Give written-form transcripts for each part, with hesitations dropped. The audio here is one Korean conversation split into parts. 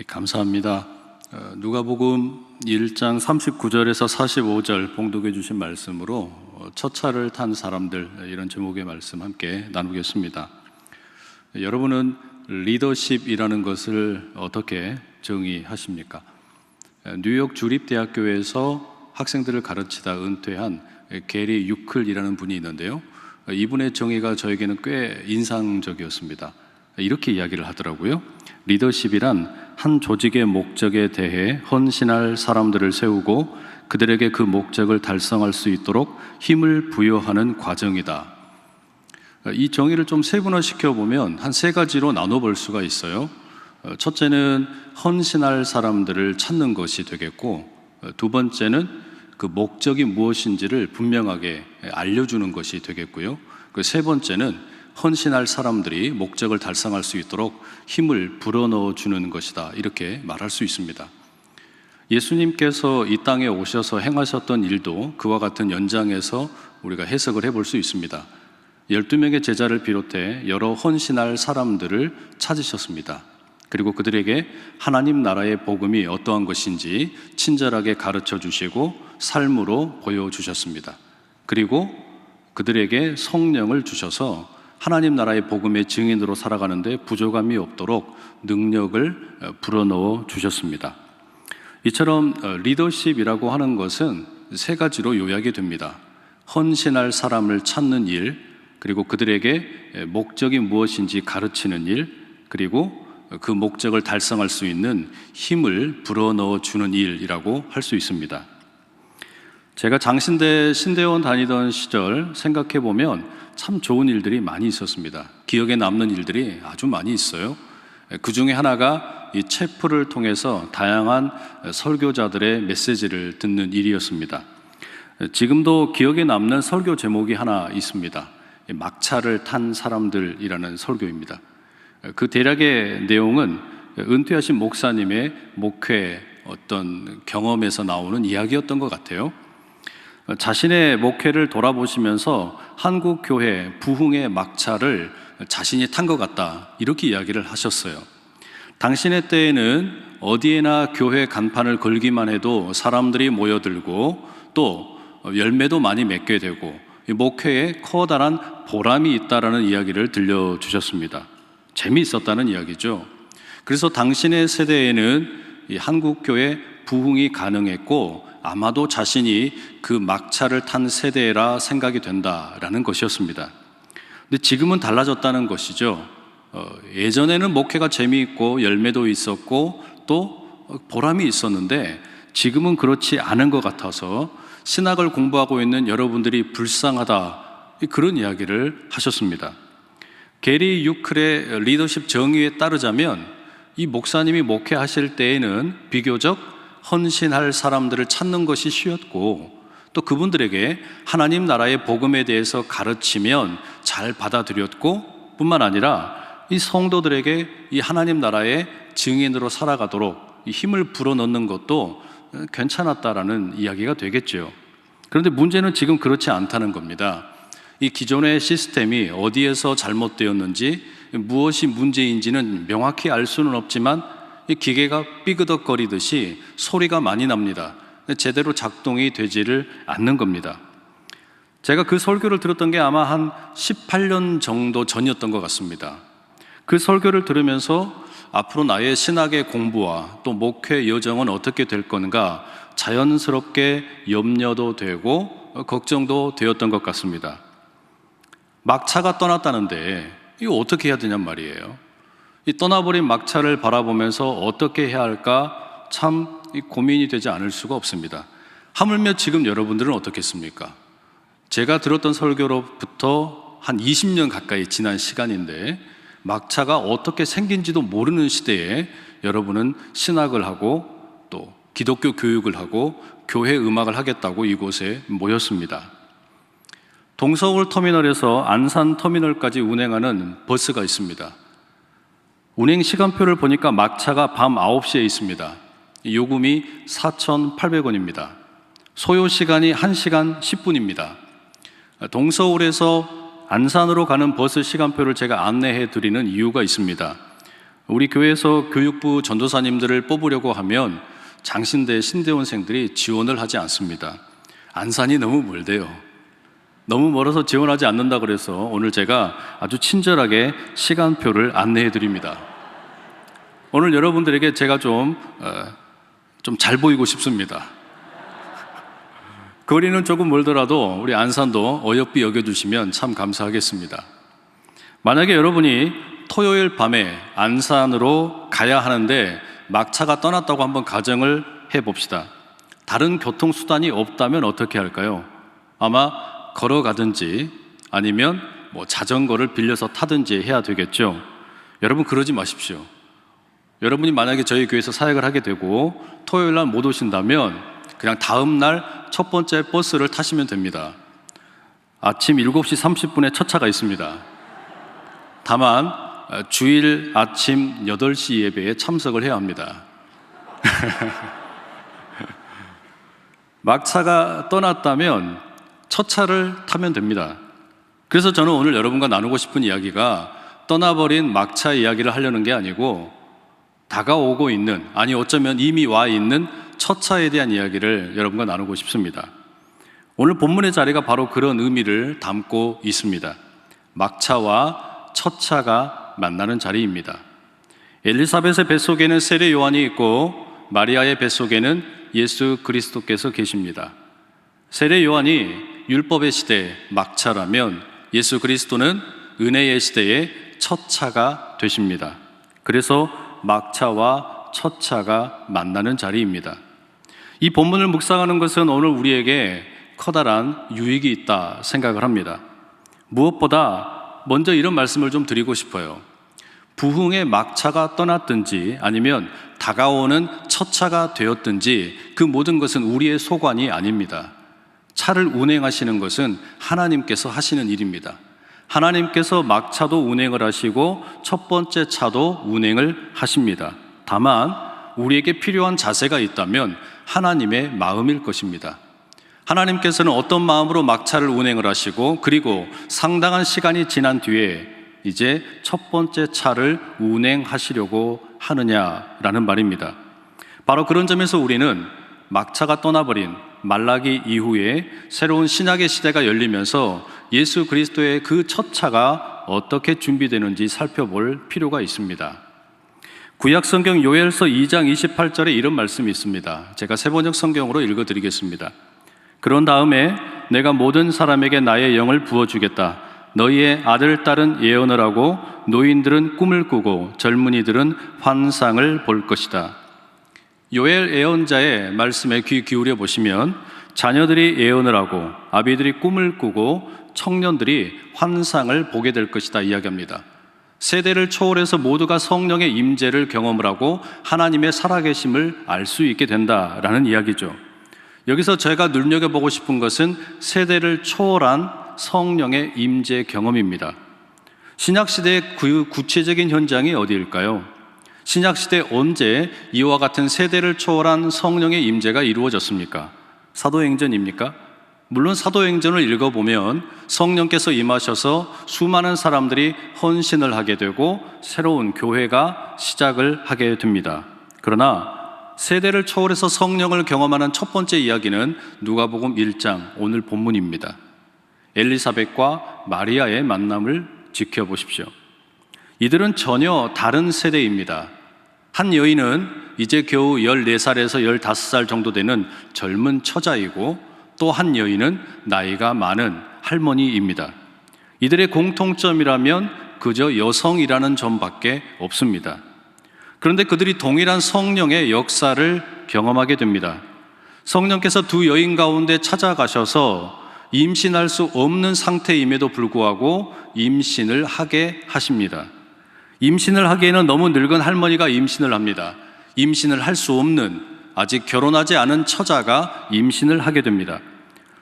감사합니다. 누가복음 1장 39절에서 45절 봉독해 주신 말씀으로 첫 차를 탄 사람들, 이런 제목의 말씀 함께 나누겠습니다. 여러분은 리더십이라는 것을 어떻게 정의하십니까? 뉴욕 주립대학교에서 학생들을 가르치다 은퇴한 게리 유클이라는 분이 있는데요, 이분의 정의가 저에게는 꽤 인상적이었습니다. 이렇게 이야기를 하더라고요. 리더십이란 한 조직의 목적에 대해 헌신할 사람들을 세우고 그들에게 그 목적을 달성할 수 있도록 힘을 부여하는 과정이다. 이 정의를 좀 세분화시켜 보면 한 세 가지로 나눠볼 수가 있어요. 첫째는 헌신할 사람들을 찾는 것이 되겠고, 두 번째는 그 목적이 무엇인지를 분명하게 알려주는 것이 되겠고요, 그 세 번째는 헌신할 사람들이 목적을 달성할 수 있도록 힘을 불어넣어 주는 것이다, 이렇게 말할 수 있습니다. 예수님께서 이 땅에 오셔서 행하셨던 일도 그와 같은 연장에서 우리가 해석을 해볼 수 있습니다. 12명의 제자를 비롯해 여러 헌신할 사람들을 찾으셨습니다. 그리고 그들에게 하나님 나라의 복음이 어떠한 것인지 친절하게 가르쳐 주시고 삶으로 보여주셨습니다. 그리고 그들에게 성령을 주셔서 하나님 나라의 복음의 증인으로 살아가는데 부족함이 없도록 능력을 불어넣어 주셨습니다. 이처럼 리더십이라고 하는 것은 세 가지로 요약이 됩니다. 헌신할 사람을 찾는 일, 그리고 그들에게 목적이 무엇인지 가르치는 일, 그리고 그 목적을 달성할 수 있는 힘을 불어넣어 주는 일이라고 할 수 있습니다. 제가 장신대 신대원 다니던 시절 생각해 보면 참 좋은 일들이 많이 있었습니다. 기억에 남는 일들이 아주 많이 있어요. 그 중에 하나가 이 채플을 통해서 다양한 설교자들의 메시지를 듣는 일이었습니다. 지금도 기억에 남는 설교 제목이 하나 있습니다. 막차를 탄 사람들이라는 설교입니다. 그 대략의 내용은 은퇴하신 목사님의 목회 어떤 경험에서 나오는 이야기였던 것 같아요. 자신의 목회를 돌아보시면서 한국 교회 부흥의 막차를 자신이 탄 것 같다, 이렇게 이야기를 하셨어요. 당신의 때에는 어디에나 교회 간판을 걸기만 해도 사람들이 모여들고 또 열매도 많이 맺게 되고 목회에 커다란 보람이 있다라는 이야기를 들려주셨습니다. 재미있었다는 이야기죠. 그래서 당신의 세대에는 이 한국 교회 부흥이 가능했고 아마도 자신이 그 막차를 탄 세대라 생각이 된다라는 것이었습니다. 근데 지금은 달라졌다는 것이죠. 예전에는 목회가 재미있고 열매도 있었고 또 보람이 있었는데 지금은 그렇지 않은 것 같아서 신학을 공부하고 있는 여러분들이 불쌍하다, 그런 이야기를 하셨습니다. 게리 유클의 리더십 정의에 따르자면 이 목사님이 목회하실 때에는 비교적 헌신할 사람들을 찾는 것이 쉬웠고 또 그분들에게 하나님 나라의 복음에 대해서 가르치면 잘 받아들였고 뿐만 아니라 이 성도들에게 이 하나님 나라의 증인으로 살아가도록 이 힘을 불어넣는 것도 괜찮았다라는 이야기가 되겠죠. 그런데 문제는 지금 그렇지 않다는 겁니다. 이 기존의 시스템이 어디에서 잘못되었는지 무엇이 문제인지는 명확히 알 수는 없지만 이 기계가 삐그덕거리듯이 소리가 많이 납니다. 제대로 작동이 되지를 않는 겁니다. 제가 그 설교를 들었던 게 아마 한 18년 정도 전이었던 것 같습니다. 그 설교를 들으면서 앞으로 나의 신학의 공부와 또 목회 여정은 어떻게 될 건가 자연스럽게 염려도 되고 걱정도 되었던 것 같습니다. 막차가 떠났다는데 이거 어떻게 해야 되냔 말이에요. 이 떠나버린 막차를 바라보면서 어떻게 해야 할까 참 고민이 되지 않을 수가 없습니다. 하물며 지금 여러분들은 어떻겠습니까? 제가 들었던 설교로부터 한 20년 가까이 지난 시간인데 막차가 어떻게 생긴지도 모르는 시대에 여러분은 신학을 하고 또 기독교 교육을 하고 교회 음악을 하겠다고 이곳에 모였습니다. 동서울 터미널에서 안산 터미널까지 운행하는 버스가 있습니다. 운행 시간표를 보니까 막차가 밤 9시에 있습니다. 요금이 4,800원입니다. 소요 시간이 1시간 10분입니다. 동서울에서 안산으로 가는 버스 시간표를 제가 안내해 드리는 이유가 있습니다. 우리 교회에서 교육부 전도사님들을 뽑으려고 하면 장신대 신대원생들이 지원을 하지 않습니다. 안산이 너무 멀대요. 너무 멀어서 지원하지 않는다 그래서 오늘 제가 아주 친절하게 시간표를 안내해 드립니다. 오늘 여러분들에게 제가 좀 잘 보이고 싶습니다. 거리는 조금 멀더라도 우리 안산도 어여삐 여겨주시면 참 감사하겠습니다. 만약에 여러분이 토요일 밤에 안산으로 가야 하는데 막차가 떠났다고 한번 가정을 해봅시다. 다른 교통수단이 없다면 어떻게 할까요? 아마 걸어가든지 아니면 자전거를 빌려서 타든지 해야 되겠죠. 여러분 그러지 마십시오. 여러분이 만약에 저희 교회에서 사역을 하게 되고 토요일 날 못 오신다면 그냥 다음 날 첫 번째 버스를 타시면 됩니다. 아침 7시 30분에 첫 차가 있습니다. 다만 주일 아침 8시 예배에 참석을 해야 합니다. 막차가 떠났다면 첫 차를 타면 됩니다. 그래서 저는 오늘 여러분과 나누고 싶은 이야기가 떠나버린 막차 이야기를 하려는 게 아니고 다가오고 있는, 아니 어쩌면 이미 와 있는 첫 차에 대한 이야기를 여러분과 나누고 싶습니다. 오늘 본문의 자리가 바로 그런 의미를 담고 있습니다. 막차와 첫 차가 만나는 자리입니다. 엘리사벳의 뱃속에는 세례 요한이 있고 마리아의 뱃속에는 예수 그리스도께서 계십니다. 세례 요한이 율법의 시대 막차라면 예수 그리스도는 은혜의 시대의 첫 차가 되십니다. 그래서 막차와 첫 차가 만나는 자리입니다. 이 본문을 묵상하는 것은 오늘 우리에게 커다란 유익이 있다 생각을 합니다. 무엇보다 먼저 이런 말씀을 좀 드리고 싶어요. 부흥의 막차가 떠났든지 아니면 다가오는 첫 차가 되었든지 그 모든 것은 우리의 소관이 아닙니다. 차를 운행하시는 것은 하나님께서 하시는 일입니다. 하나님께서 막차도 운행을 하시고 첫 번째 차도 운행을 하십니다. 다만 우리에게 필요한 자세가 있다면 하나님의 마음일 것입니다. 하나님께서는 어떤 마음으로 막차를 운행을 하시고 그리고 상당한 시간이 지난 뒤에 이제 첫 번째 차를 운행하시려고 하느냐라는 말입니다. 바로 그런 점에서 우리는 막차가 떠나버린 말라기 이후에 새로운 신약의 시대가 열리면서 예수 그리스도의 그 첫 차가 어떻게 준비되는지 살펴볼 필요가 있습니다. 구약성경 요엘서 2장 28절에 이런 말씀이 있습니다. 제가 세번역 성경으로 읽어드리겠습니다. 그런 다음에 내가 모든 사람에게 나의 영을 부어주겠다. 너희의 아들, 딸은 예언을 하고 노인들은 꿈을 꾸고 젊은이들은 환상을 볼 것이다. 요엘 예언자의 말씀에 귀 기울여 보시면 자녀들이 예언을 하고 아비들이 꿈을 꾸고 청년들이 환상을 보게 될 것이다 이야기합니다. 세대를 초월해서 모두가 성령의 임재를 경험을 하고 하나님의 살아계심을 알 수 있게 된다라는 이야기죠. 여기서 제가 눈여겨보고 싶은 것은 세대를 초월한 성령의 임재 경험입니다. 신약시대의 그 구체적인 현장이 어디일까요? 신약시대 언제 이와 같은 세대를 초월한 성령의 임재가 이루어졌습니까? 사도행전입니까? 물론 사도행전을 읽어보면 성령께서 임하셔서 수많은 사람들이 헌신을 하게 되고 새로운 교회가 시작을 하게 됩니다. 그러나 세대를 초월해서 성령을 경험하는 첫 번째 이야기는 누가복음 1장 오늘 본문입니다. 엘리사벳과 마리아의 만남을 지켜보십시오. 이들은 전혀 다른 세대입니다. 한 여인은 이제 겨우 14살에서 15살 정도 되는 젊은 처자이고 또 한 여인은 나이가 많은 할머니입니다. 이들의 공통점이라면 그저 여성이라는 점밖에 없습니다. 그런데 그들이 동일한 성령의 역사를 경험하게 됩니다. 성령께서 두 여인 가운데 찾아가셔서 임신할 수 없는 상태임에도 불구하고 임신을 하게 하십니다. 임신을 하기에는 너무 늙은 할머니가 임신을 합니다. 임신을 할 수 없는 아직 결혼하지 않은 처자가 임신을 하게 됩니다.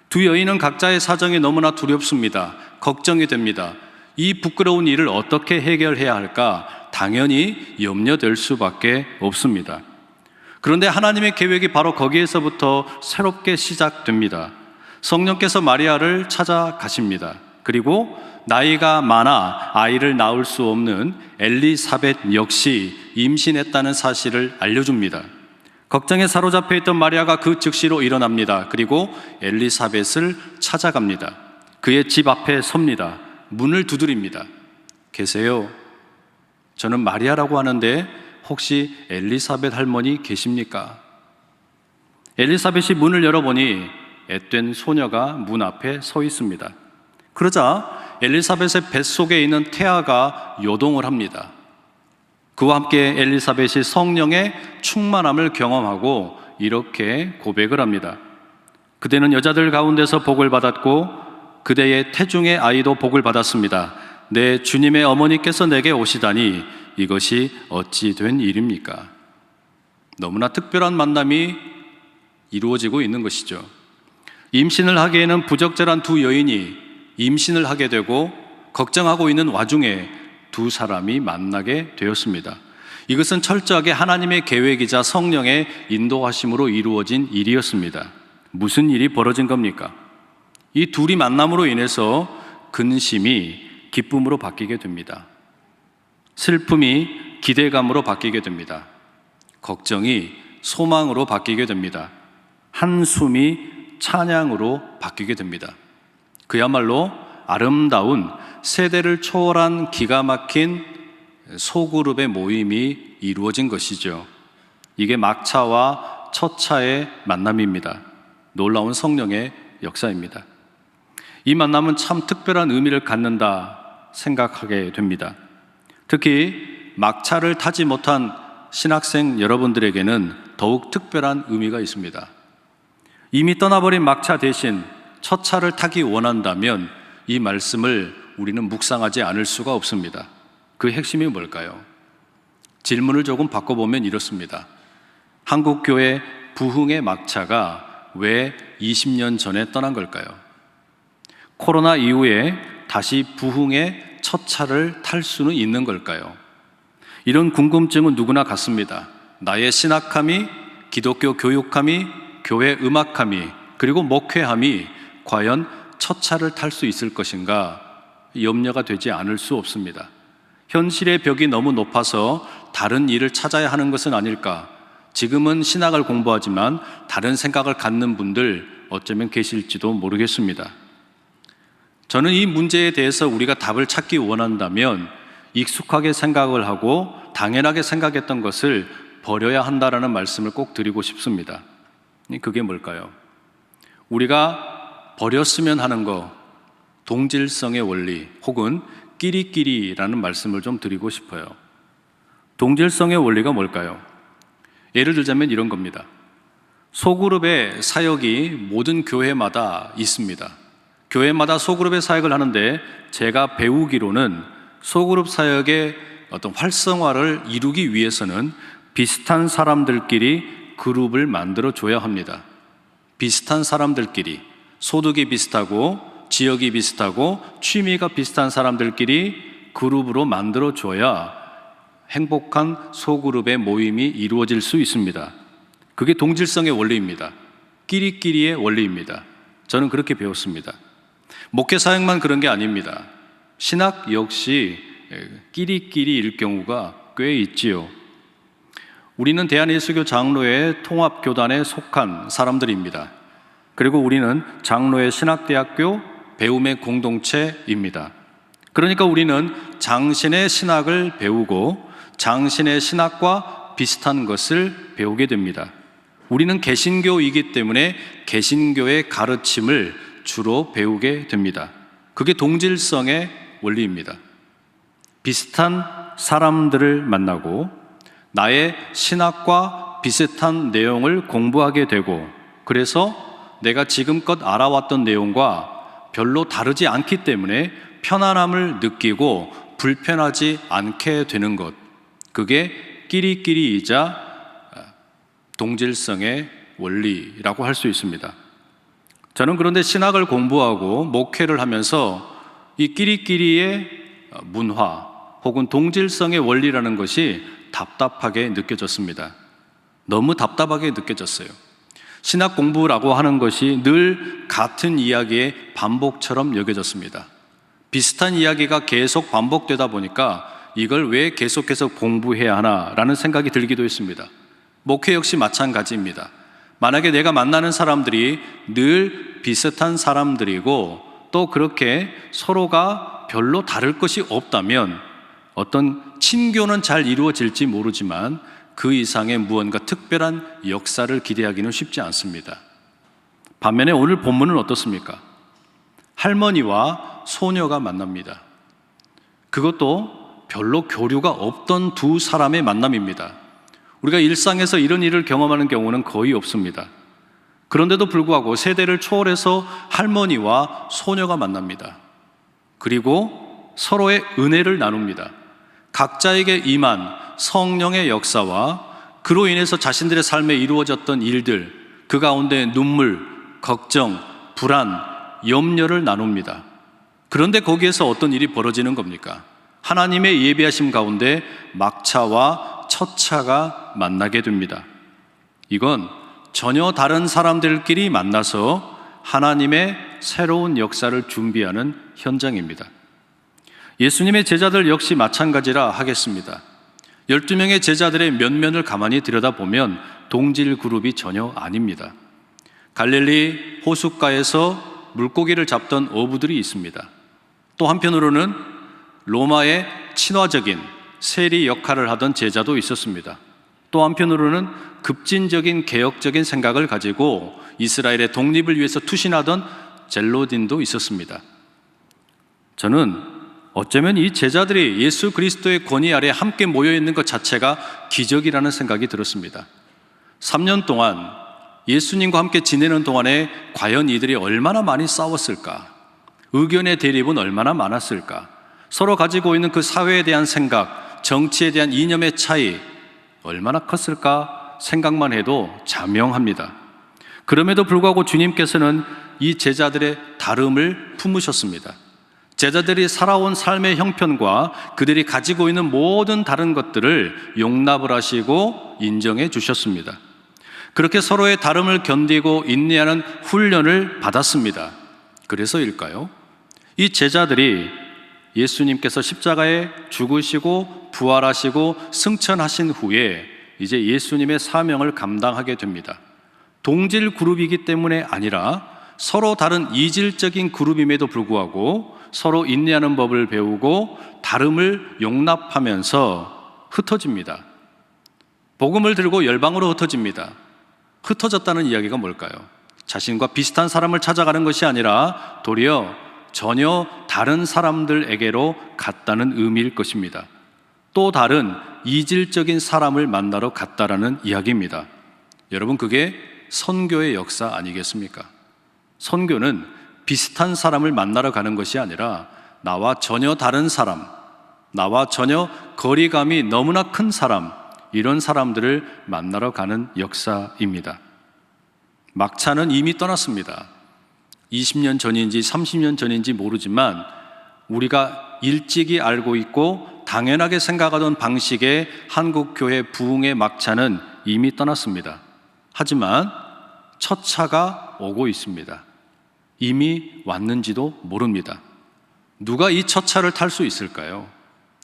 두 여인은 각자의 사정이 너무나 두렵습니다. 걱정이 됩니다. 이 부끄러운 일을 어떻게 해결해야 할까? 당연히 염려될 수밖에 없습니다. 그런데 하나님의 계획이 바로 거기에서부터 새롭게 시작됩니다. 성령께서 마리아를 찾아가십니다. 그리고 나이가 많아 아이를 낳을 수 없는 엘리사벳 역시 임신했다는 사실을 알려줍니다. 걱정에 사로잡혀 있던 마리아가 그 즉시로 일어납니다. 그리고 엘리사벳을 찾아갑니다. 그의 집 앞에 섭니다. 문을 두드립니다. 계세요? 저는 마리아라고 하는데 혹시 엘리사벳 할머니 계십니까? 엘리사벳이 문을 열어보니 앳된 소녀가 문 앞에 서 있습니다. 그러자 엘리사벳의 뱃속에 있는 태아가 요동을 합니다. 그와 함께 엘리사벳이 성령의 충만함을 경험하고 이렇게 고백을 합니다. 그대는 여자들 가운데서 복을 받았고 그대의 태중의 아이도 복을 받았습니다. 내 주님의 어머니께서 내게 오시다니 이것이 어찌 된 일입니까? 너무나 특별한 만남이 이루어지고 있는 것이죠. 임신을 하기에는 부적절한 두 여인이 임신을 하게 되고 걱정하고 있는 와중에 두 사람이 만나게 되었습니다. 이것은 철저하게 하나님의 계획이자 성령의 인도하심으로 이루어진 일이었습니다. 무슨 일이 벌어진 겁니까? 이 둘이 만남으로 인해서 근심이 기쁨으로 바뀌게 됩니다. 슬픔이 기대감으로 바뀌게 됩니다. 걱정이 소망으로 바뀌게 됩니다. 한숨이 찬양으로 바뀌게 됩니다. 그야말로 아름다운 세대를 초월한 기가 막힌 소그룹의 모임이 이루어진 것이죠. 이게 막차와 첫차의 만남입니다. 놀라운 성령의 역사입니다. 이 만남은 참 특별한 의미를 갖는다 생각하게 됩니다. 특히 막차를 타지 못한 신학생 여러분들에게는 더욱 특별한 의미가 있습니다. 이미 떠나버린 막차 대신 첫 차를 타기 원한다면 이 말씀을 우리는 묵상하지 않을 수가 없습니다. 그 핵심이 뭘까요? 질문을 조금 바꿔보면 이렇습니다. 한국교회 부흥의 막차가 왜 20년 전에 떠난 걸까요? 코로나 이후에 다시 부흥의 첫 차를 탈 수는 있는 걸까요? 이런 궁금증은 누구나 갖습니다. 나의 신학함이, 기독교 교육함이, 교회 음악함이, 그리고 목회함이 과연 첫 차를 탈 수 있을 것인가 염려가 되지 않을 수 없습니다. 현실의 벽이 너무 높아서 다른 일을 찾아야 하는 것은 아닐까? 지금은 신학을 공부하지만 다른 생각을 갖는 분들 어쩌면 계실지도 모르겠습니다. 저는 이 문제에 대해서 우리가 답을 찾기 원한다면 익숙하게 생각을 하고 당연하게 생각했던 것을 버려야 한다라는 말씀을 꼭 드리고 싶습니다. 그게 뭘까요? 우리가 버렸으면 하는 거, 동질성의 원리 혹은 끼리끼리라는 말씀을 좀 드리고 싶어요. 동질성의 원리가 뭘까요? 예를 들자면 이런 겁니다. 소그룹의 사역이 모든 교회마다 있습니다. 교회마다 소그룹의 사역을 하는데 제가 배우기로는 소그룹 사역의 어떤 활성화를 이루기 위해서는 비슷한 사람들끼리 그룹을 만들어 줘야 합니다. 비슷한 사람들끼리, 소득이 비슷하고 지역이 비슷하고 취미가 비슷한 사람들끼리 그룹으로 만들어 줘야 행복한 소그룹의 모임이 이루어질 수 있습니다. 그게 동질성의 원리입니다. 끼리끼리의 원리입니다. 저는 그렇게 배웠습니다. 목회 사역만 그런 게 아닙니다. 신학 역시 끼리끼리일 경우가 꽤 있지요. 우리는 대한예수교 장로회 통합교단에 속한 사람들입니다. 그리고 우리는 장로회 신학대학교 배움의 공동체입니다. 그러니까 우리는 장신의 신학을 배우고 장신의 신학과 비슷한 것을 배우게 됩니다. 우리는 개신교이기 때문에 개신교의 가르침을 주로 배우게 됩니다. 그게 동질성의 원리입니다. 비슷한 사람들을 만나고 나의 신학과 비슷한 내용을 공부하게 되고 그래서 내가 지금껏 알아왔던 내용과 별로 다르지 않기 때문에 편안함을 느끼고 불편하지 않게 되는 것, 그게 끼리끼리이자 동질성의 원리라고 할 수 있습니다. 저는 그런데 신학을 공부하고 목회를 하면서 이 끼리끼리의 문화 혹은 동질성의 원리라는 것이 답답하게 느껴졌습니다. 너무 답답하게 느껴졌어요. 신학 공부라고 하는 것이 늘 같은 이야기의 반복처럼 여겨졌습니다. 비슷한 이야기가 계속 반복되다 보니까 이걸 왜 계속해서 공부해야 하나라는 생각이 들기도 했습니다. 목회 역시 마찬가지입니다. 만약에 내가 만나는 사람들이 늘 비슷한 사람들이고 또 그렇게 서로가 별로 다를 것이 없다면 어떤 친교는 잘 이루어질지 모르지만 그 이상의 무언가 특별한 역사를 기대하기는 쉽지 않습니다. 반면에 오늘 본문은 어떻습니까? 할머니와 소녀가 만납니다. 그것도 별로 교류가 없던 두 사람의 만남입니다. 우리가 일상에서 이런 일을 경험하는 경우는 거의 없습니다. 그런데도 불구하고 세대를 초월해서 할머니와 소녀가 만납니다. 그리고 서로의 은혜를 나눕니다. 각자에게 임한 성령의 역사와 그로 인해서 자신들의 삶에 이루어졌던 일들, 그 가운데 눈물, 걱정, 불안, 염려를 나눕니다. 그런데 거기에서 어떤 일이 벌어지는 겁니까? 하나님의 예비하심 가운데 막차와 첫차가 만나게 됩니다. 이건 전혀 다른 사람들끼리 만나서 하나님의 새로운 역사를 준비하는 현장입니다. 예수님의 제자들 역시 마찬가지라 하겠습니다. 12명의 제자들의 면면을 가만히 들여다보면 동질 그룹이 전혀 아닙니다. 갈릴리 호숫가에서 물고기를 잡던 어부들이 있습니다. 또 한편으로는 로마의 친화적인 세리 역할을 하던 제자도 있었습니다. 또 한편으로는 급진적인 개혁적인 생각을 가지고 이스라엘의 독립을 위해서 투신하던 젤로딘도 있었습니다. 저는 어쩌면 이 제자들이 예수 그리스도의 권위 아래 함께 모여 있는 것 자체가 기적이라는 생각이 들었습니다. 3년 동안 예수님과 함께 지내는 동안에 과연 이들이 얼마나 많이 싸웠을까? 의견의 대립은 얼마나 많았을까? 서로 가지고 있는 그 사회에 대한 생각, 정치에 대한 이념의 차이 얼마나 컸을까 생각만 해도 자명합니다. 그럼에도 불구하고 주님께서는 이 제자들의 다름을 품으셨습니다. 제자들이 살아온 삶의 형편과 그들이 가지고 있는 모든 다른 것들을 용납을 하시고 인정해 주셨습니다. 그렇게 서로의 다름을 견디고 인내하는 훈련을 받았습니다. 그래서일까요? 이 제자들이 예수님께서 십자가에 죽으시고 부활하시고 승천하신 후에 이제 예수님의 사명을 감당하게 됩니다. 동질 그룹이기 때문에 아니라 서로 다른 이질적인 그룹임에도 불구하고 서로 인내하는 법을 배우고 다름을 용납하면서 흩어집니다. 복음을 들고 열방으로 흩어집니다. 흩어졌다는 이야기가 뭘까요? 자신과 비슷한 사람을 찾아가는 것이 아니라 도리어 전혀 다른 사람들에게로 갔다는 의미일 것입니다. 또 다른 이질적인 사람을 만나러 갔다라는 이야기입니다. 여러분, 그게 선교의 역사 아니겠습니까? 선교는 비슷한 사람을 만나러 가는 것이 아니라 나와 전혀 다른 사람, 나와 전혀 거리감이 너무나 큰 사람, 이런 사람들을 만나러 가는 역사입니다. 막차는 이미 떠났습니다. 20년 전인지 30년 전인지 모르지만 우리가 일찍이 알고 있고 당연하게 생각하던 방식의 한국교회 부흥의 막차는 이미 떠났습니다. 하지만 첫 차가 오고 있습니다. 이미 왔는지도 모릅니다. 누가 이 첫 차를 탈 수 있을까요?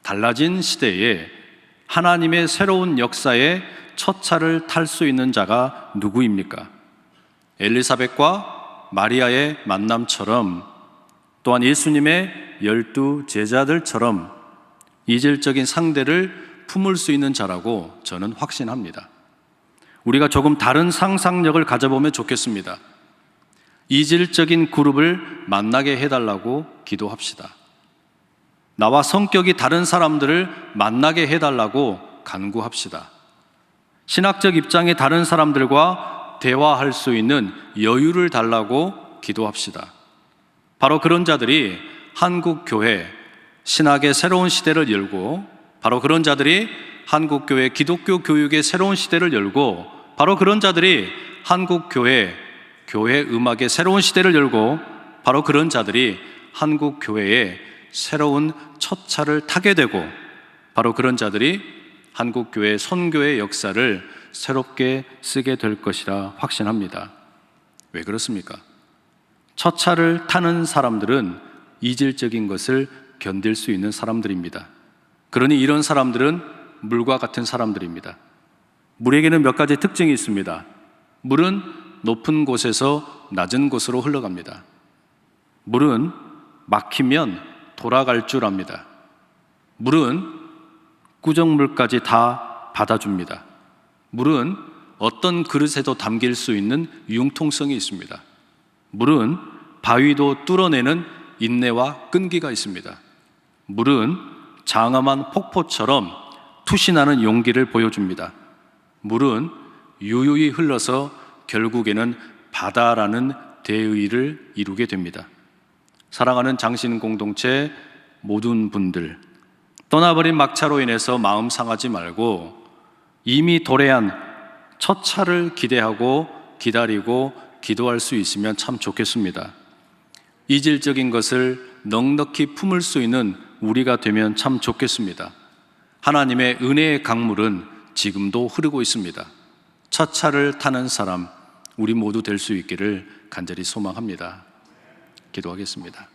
달라진 시대에 하나님의 새로운 역사에 첫 차를 탈 수 있는 자가 누구입니까? 엘리사벳과 마리아의 만남처럼 또한 예수님의 12 제자들처럼 이질적인 상대를 품을 수 있는 자라고 저는 확신합니다. 우리가 조금 다른 상상력을 가져보면 좋겠습니다. 이질적인 그룹을 만나게 해달라고 기도합시다. 나와 성격이 다른 사람들을 만나게 해달라고 간구합시다. 신학적 입장이 다른 사람들과 대화할 수 있는 여유를 달라고 기도합시다. 바로 그런 자들이 한국교회 신학의 새로운 시대를 열고, 바로 그런 자들이 한국교회 기독교 교육의 새로운 시대를 열고, 바로 그런 자들이 한국교회 교회 음악의 새로운 시대를 열고, 바로 그런 자들이 한국교회의 새로운 첫 차를 타게 되고, 바로 그런 자들이 한국교회 선교의 역사를 새롭게 쓰게 될 것이라 확신합니다. 왜 그렇습니까? 첫 차를 타는 사람들은 이질적인 것을 견딜 수 있는 사람들입니다. 그러니 이런 사람들은 물과 같은 사람들입니다. 물에게는 몇 가지 특징이 있습니다. 물은 높은 곳에서 낮은 곳으로 흘러갑니다. 물은 막히면 돌아갈 줄 압니다. 물은 꾸정물까지 다 받아줍니다. 물은 어떤 그릇에도 담길 수 있는 융통성이 있습니다. 물은 바위도 뚫어내는 인내와 끈기가 있습니다. 물은 장엄한 폭포처럼 투신하는 용기를 보여줍니다. 물은 유유히 흘러서 결국에는 바다라는 대의를 이루게 됩니다. 사랑하는 장신 공동체 모든 분들, 떠나버린 막차로 인해서 마음 상하지 말고 이미 도래한 첫 차를 기대하고 기다리고 기도할 수 있으면 참 좋겠습니다. 이질적인 것을 넉넉히 품을 수 있는 우리가 되면 참 좋겠습니다. 하나님의 은혜의 강물은 지금도 흐르고 있습니다. 첫 차를 타는 사람, 우리 모두 될 수 있기를 간절히 소망합니다. 기도하겠습니다.